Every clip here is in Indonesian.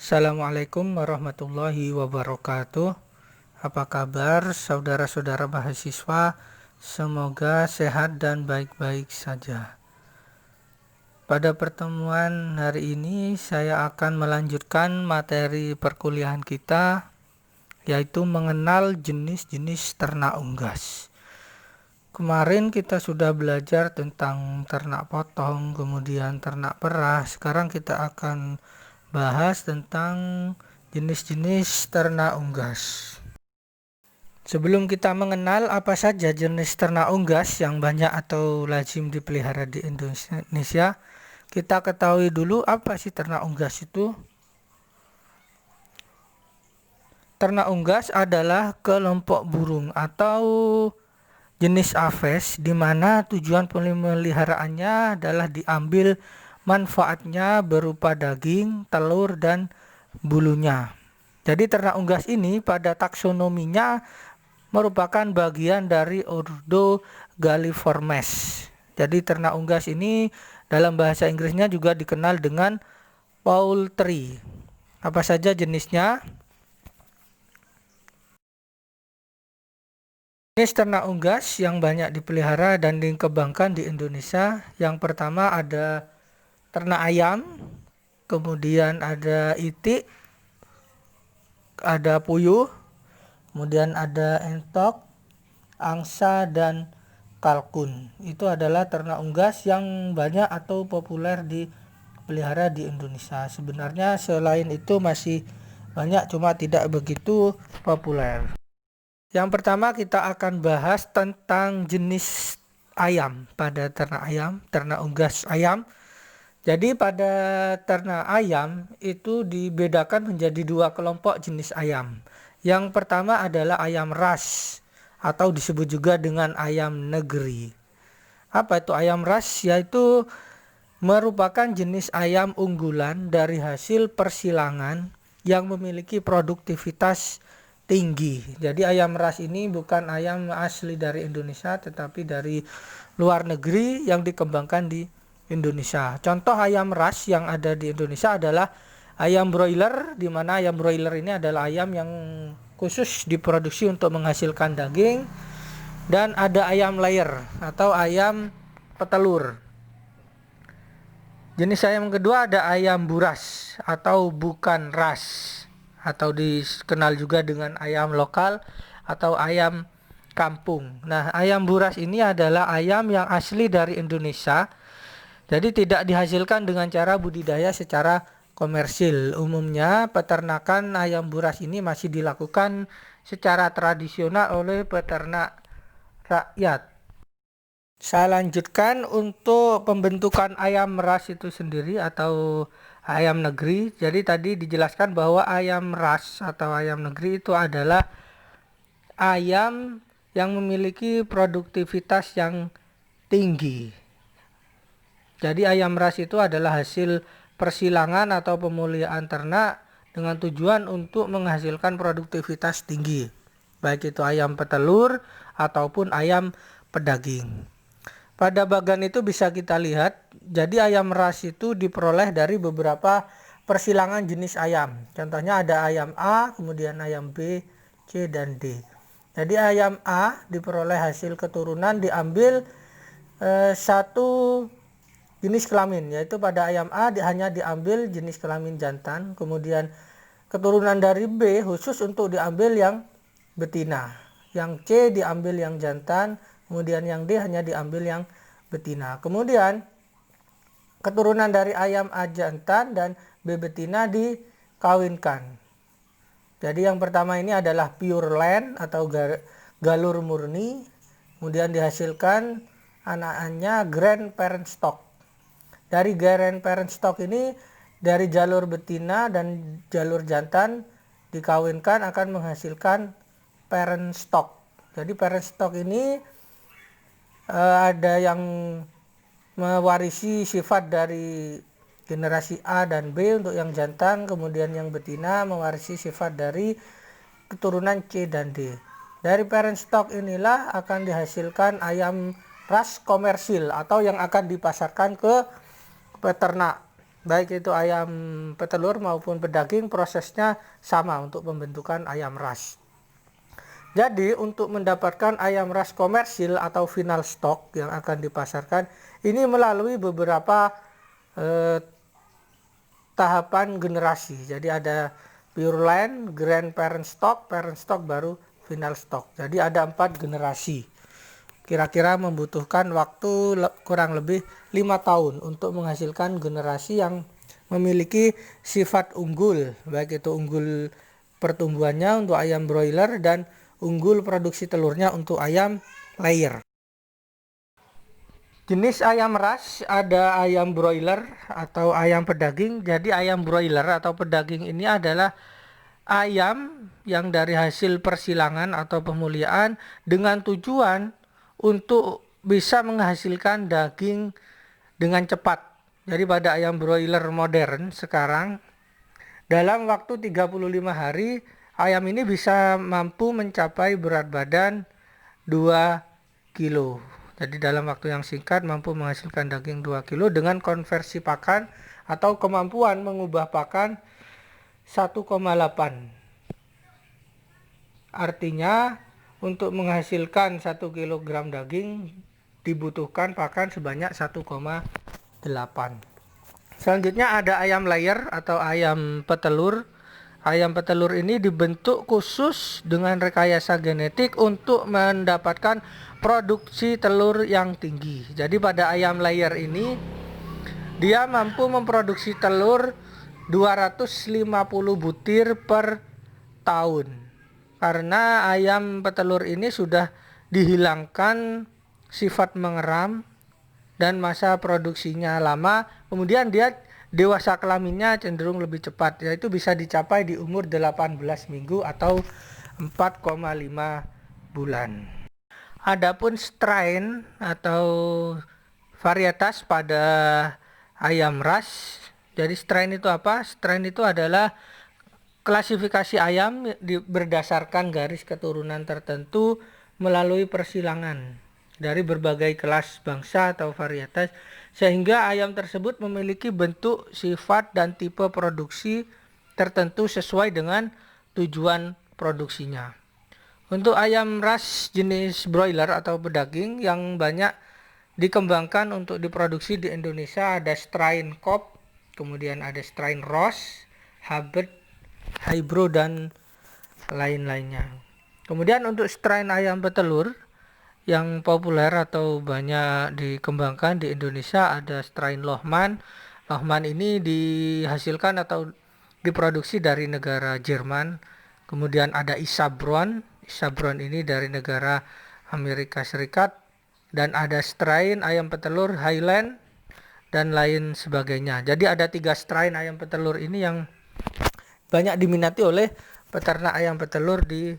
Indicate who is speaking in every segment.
Speaker 1: Assalamualaikum warahmatullahi wabarakatuh. Apa kabar saudara-saudara mahasiswa? Semoga sehat dan baik-baik saja. Pada pertemuan hari ini saya akan melanjutkan materi perkuliahan kita, yaitu mengenal jenis-jenis ternak unggas. Kemarin kita sudah belajar tentang ternak potong, kemudian ternak perah. Sekarang kita akan bahas tentang jenis-jenis ternak unggas. Sebelum kita mengenal apa saja jenis ternak unggas yang banyak atau lazim dipelihara di Indonesia, kita ketahui dulu apa sih ternak unggas itu. Ternak unggas adalah kelompok burung atau jenis aves di mana tujuan pemeliharaannya adalah diambil manfaatnya berupa daging, telur, dan bulunya. Jadi ternak unggas ini pada taksonominya merupakan bagian dari ordo Galliformes. Jadi ternak unggas ini dalam bahasa Inggrisnya juga dikenal dengan poultry. Apa saja jenisnya? Jenis ternak unggas yang banyak dipelihara dan dikembangkan di Indonesia, yang pertama ada ternak ayam, kemudian ada itik, ada puyuh, kemudian ada entok, angsa, dan kalkun. Itu adalah ternak unggas yang banyak atau populer dipelihara di Indonesia. Sebenarnya selain itu masih banyak, cuma tidak begitu populer. Yang pertama kita akan bahas tentang jenis ayam pada ternak ayam, ternak unggas ayam. Jadi pada ternak ayam itu dibedakan menjadi dua kelompok jenis ayam. Yang pertama adalah ayam ras atau disebut juga dengan ayam negeri. Apa itu ayam ras? Yaitu merupakan jenis ayam unggulan dari hasil persilangan yang memiliki produktivitas tinggi. Jadi ayam ras ini bukan ayam asli dari Indonesia tetapi dari luar negeri yang dikembangkan di Indonesia. Contoh ayam ras yang ada di Indonesia adalah ayam broiler, di mana ayam broiler ini adalah ayam yang khusus diproduksi untuk menghasilkan daging, dan ada ayam layer atau ayam petelur. Jenis ayam kedua ada ayam buras atau bukan ras, atau dikenal juga dengan ayam lokal atau ayam kampung. Nah, ayam buras ini adalah ayam yang asli dari Indonesia. Jadi tidak dihasilkan dengan cara budidaya secara komersil. Umumnya peternakan ayam buras ini masih dilakukan secara tradisional oleh peternak rakyat. Saya lanjutkan untuk pembentukan ayam ras itu sendiri atau ayam negeri. Jadi tadi dijelaskan bahwa ayam ras atau ayam negeri itu adalah ayam yang memiliki produktivitas yang tinggi. Jadi ayam ras itu adalah hasil persilangan atau pemulihan ternak dengan tujuan untuk menghasilkan produktivitas tinggi, baik itu ayam petelur ataupun ayam pedaging. Pada bagan itu bisa kita lihat, jadi ayam ras itu diperoleh dari beberapa persilangan jenis ayam. Contohnya ada ayam A, kemudian ayam B, C, dan D. Jadi ayam A diperoleh hasil keturunan diambil satu jenis kelamin, yaitu pada ayam A hanya diambil jenis kelamin jantan, kemudian keturunan dari B khusus untuk diambil yang betina, yang C diambil yang jantan, kemudian yang D hanya diambil yang betina. Kemudian keturunan dari ayam A jantan dan B betina dikawinkan. Jadi yang pertama ini adalah pure land atau galur murni, kemudian dihasilkan anak-anaknya grand parent stock. Dari grand parent stock ini, dari jalur betina dan jalur jantan dikawinkan akan menghasilkan parent stock. Jadi parent stock ini ada yang mewarisi sifat dari generasi A dan B untuk yang jantan, kemudian yang betina mewarisi sifat dari keturunan C dan D. Dari parent stock inilah akan dihasilkan ayam ras komersil atau yang akan dipasarkan ke peternak. baik itu ayam petelur maupun pedaging, prosesnya sama untuk pembentukan ayam ras. Jadi untuk mendapatkan ayam ras komersil atau final stock yang akan dipasarkan, ini melalui beberapa tahapan generasi. Jadi ada pure line, grandparent stock, parent stock, baru final stock. Jadi ada 4 generasi. Kira-kira membutuhkan waktu kurang lebih 5 tahun untuk menghasilkan generasi yang memiliki sifat unggul, baik itu unggul pertumbuhannya untuk ayam broiler dan unggul produksi telurnya untuk ayam layer. Jenis ayam ras ada ayam broiler atau ayam pedaging. Jadi ayam broiler atau pedaging ini adalah ayam yang dari hasil persilangan atau pemuliaan dengan tujuan untuk bisa menghasilkan daging dengan cepat. Jadi pada ayam broiler modern sekarang, dalam waktu 35 hari ayam ini bisa mampu mencapai berat badan 2 kilo. Jadi dalam waktu yang singkat mampu menghasilkan daging 2 kilo dengan konversi pakan atau kemampuan mengubah pakan 1,8. Artinya untuk menghasilkan 1 kilogram daging dibutuhkan pakan sebanyak 1,8. Selanjutnya ada ayam layer atau ayam petelur. Ayam petelur ini dibentuk khusus dengan rekayasa genetik untuk mendapatkan produksi telur yang tinggi. Jadi pada ayam layer ini dia mampu memproduksi telur 250 butir per tahun. Karena ayam petelur ini sudah dihilangkan sifat mengeram dan masa produksinya lama, kemudian dia dewasa kelaminnya cenderung lebih cepat, yaitu bisa dicapai di umur 18 minggu atau 4,5 bulan. Adapun strain atau varietas pada ayam ras. Jadi strain itu apa? Strain itu adalah klasifikasi ayam berdasarkan garis keturunan tertentu melalui persilangan dari berbagai kelas bangsa atau varietas, sehingga ayam tersebut memiliki bentuk, sifat, dan tipe produksi tertentu sesuai dengan tujuan produksinya. Untuk ayam ras jenis broiler atau pedaging yang banyak dikembangkan untuk diproduksi di Indonesia ada strain Cobb, kemudian ada strain Ross, Hubbard, Hybro, dan lain-lainnya. Kemudian untuk strain ayam petelur yang populer atau banyak dikembangkan di Indonesia ada strain Lohmann. Lohmann ini dihasilkan atau diproduksi dari negara Jerman. Kemudian ada Isabron. Isabron ini dari negara Amerika Serikat. Dan ada strain ayam petelur Highland dan lain sebagainya. Jadi ada 3 strain ayam petelur ini yang banyak diminati oleh peternak ayam petelur di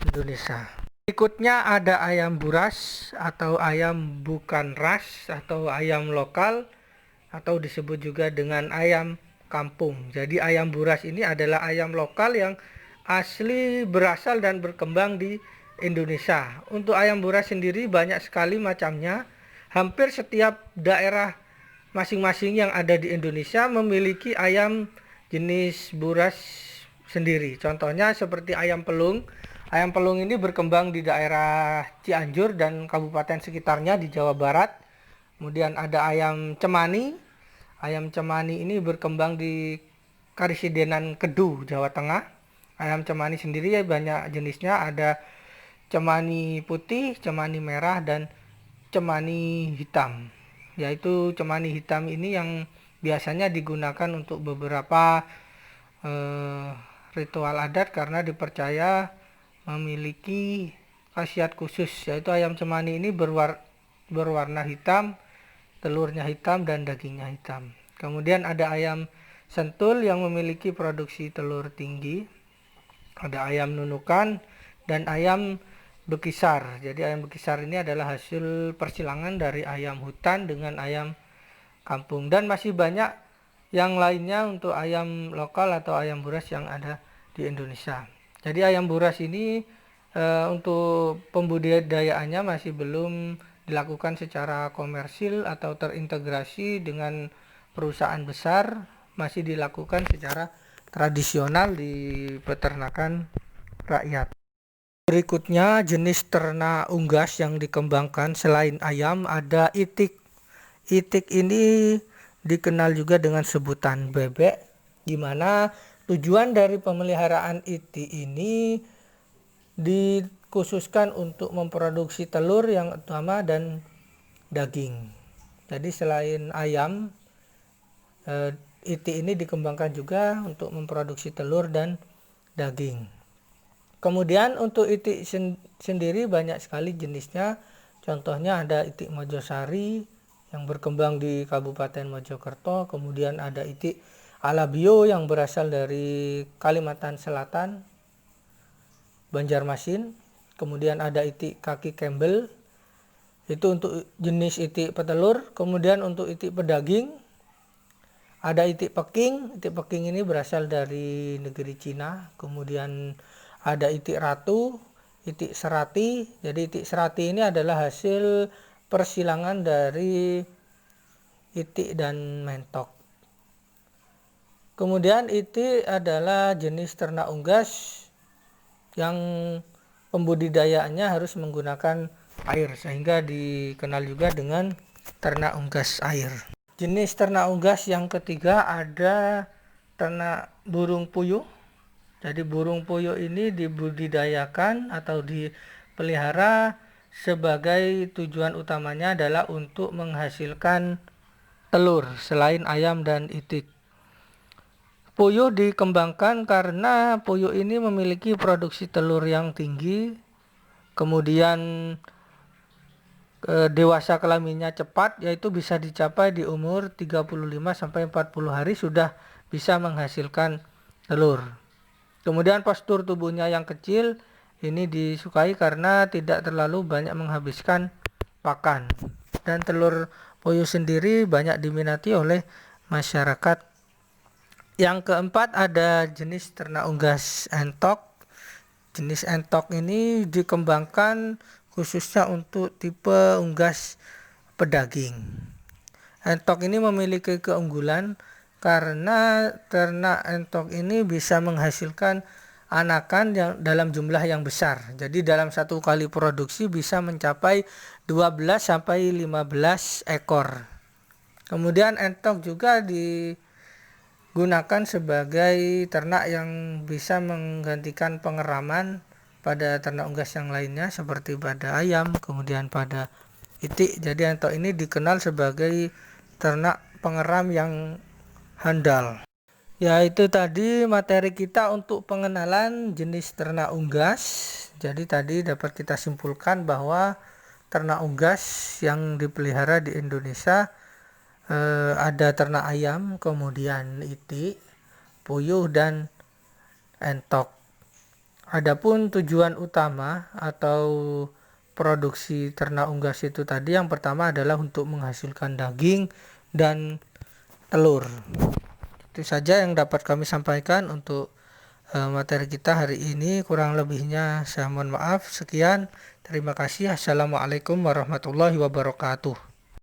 Speaker 1: Indonesia. Berikutnya ada ayam buras atau ayam bukan ras atau ayam lokal atau disebut juga dengan ayam kampung. Jadi ayam buras ini adalah ayam lokal yang asli berasal dan berkembang di Indonesia. Untuk ayam buras sendiri banyak sekali macamnya. Hampir setiap daerah masing-masing yang ada di Indonesia memiliki ayam jenis buras sendiri. Contohnya seperti ayam pelung. Ayam pelung ini berkembang di daerah Cianjur dan kabupaten sekitarnya di Jawa Barat. Kemudian ada ayam cemani. Ayam cemani ini berkembang di Karisidenan Kedu, Jawa Tengah. Ayam cemani sendiri ya banyak jenisnya, ada cemani putih, cemani merah, dan cemani hitam. Yaitu cemani hitam ini yang biasanya digunakan untuk beberapa ritual adat karena dipercaya memiliki khasiat khusus, yaitu ayam cemani ini berwarna hitam, telurnya hitam, dan dagingnya hitam. Kemudian ada ayam sentul yang memiliki produksi telur tinggi, ada ayam nunukan, dan ayam bekisar. Jadi ayam bekisar ini adalah hasil persilangan dari ayam hutan dengan ayam kampung, dan masih banyak yang lainnya untuk ayam lokal atau ayam buras yang ada di Indonesia. Jadi ayam buras ini untuk pembudidayaannya masih belum dilakukan secara komersil atau terintegrasi dengan perusahaan besar, masih dilakukan secara tradisional di peternakan rakyat. Berikutnya jenis ternak unggas yang dikembangkan selain ayam ada itik. Itik ini dikenal juga dengan sebutan bebek, di mana tujuan dari pemeliharaan itik ini dikhususkan untuk memproduksi telur yang utama dan daging. Jadi selain ayam, itik ini dikembangkan juga untuk memproduksi telur dan daging. Kemudian untuk itik sendiri banyak sekali jenisnya. Contohnya ada itik Mojosari yang berkembang di Kabupaten Mojokerto. Kemudian ada itik Alabio yang berasal dari Kalimantan Selatan, Banjarmasin. Kemudian ada itik kaki Campbell, itu untuk jenis itik petelur. Kemudian untuk itik pedaging ada itik Peking. Itik Peking ini berasal dari negeri Cina. Kemudian ada itik ratu, itik serati. Jadi itik serati ini adalah hasil persilangan dari itik dan mentok. Kemudian itik adalah jenis ternak unggas yang pembudidayaannya harus menggunakan air, sehingga dikenal juga dengan ternak unggas air. Jenis ternak unggas yang ketiga ada ternak burung puyuh. Jadi burung puyuh ini dibudidayakan atau dipelihara sebagai tujuan utamanya adalah untuk menghasilkan telur selain ayam dan itik. Puyuh dikembangkan karena puyuh ini memiliki produksi telur yang tinggi, kemudian dewasa kelaminnya cepat, yaitu bisa dicapai di umur 35-40 hari sudah bisa menghasilkan telur. Kemudian postur tubuhnya yang kecil ini disukai karena tidak terlalu banyak menghabiskan pakan. Dan telur puyuh sendiri banyak diminati oleh masyarakat. Yang keempat ada jenis ternak unggas entok. Jenis entok ini dikembangkan khususnya untuk tipe unggas pedaging. Entok ini memiliki keunggulan karena ternak entok ini bisa menghasilkan anakan yang dalam jumlah yang besar. Jadi dalam satu kali produksi bisa mencapai 12-15 ekor. Kemudian entok juga digunakan sebagai ternak yang bisa menggantikan pengeraman pada ternak unggas yang lainnya seperti pada ayam, kemudian pada itik. Jadi entok ini dikenal sebagai ternak pengeram yang handal. Ya, itu tadi materi kita untuk pengenalan jenis ternak unggas. Jadi tadi dapat kita simpulkan bahwa ternak unggas yang dipelihara di Indonesia ada ternak ayam, kemudian itik, puyuh, dan entok. Adapun tujuan utama atau produksi ternak unggas itu tadi yang pertama adalah untuk menghasilkan daging dan telur. Itu saja yang dapat kami sampaikan untuk materi kita hari ini. Kurang lebihnya saya mohon maaf. Sekian, terima kasih. Assalamualaikum warahmatullahi wabarakatuh.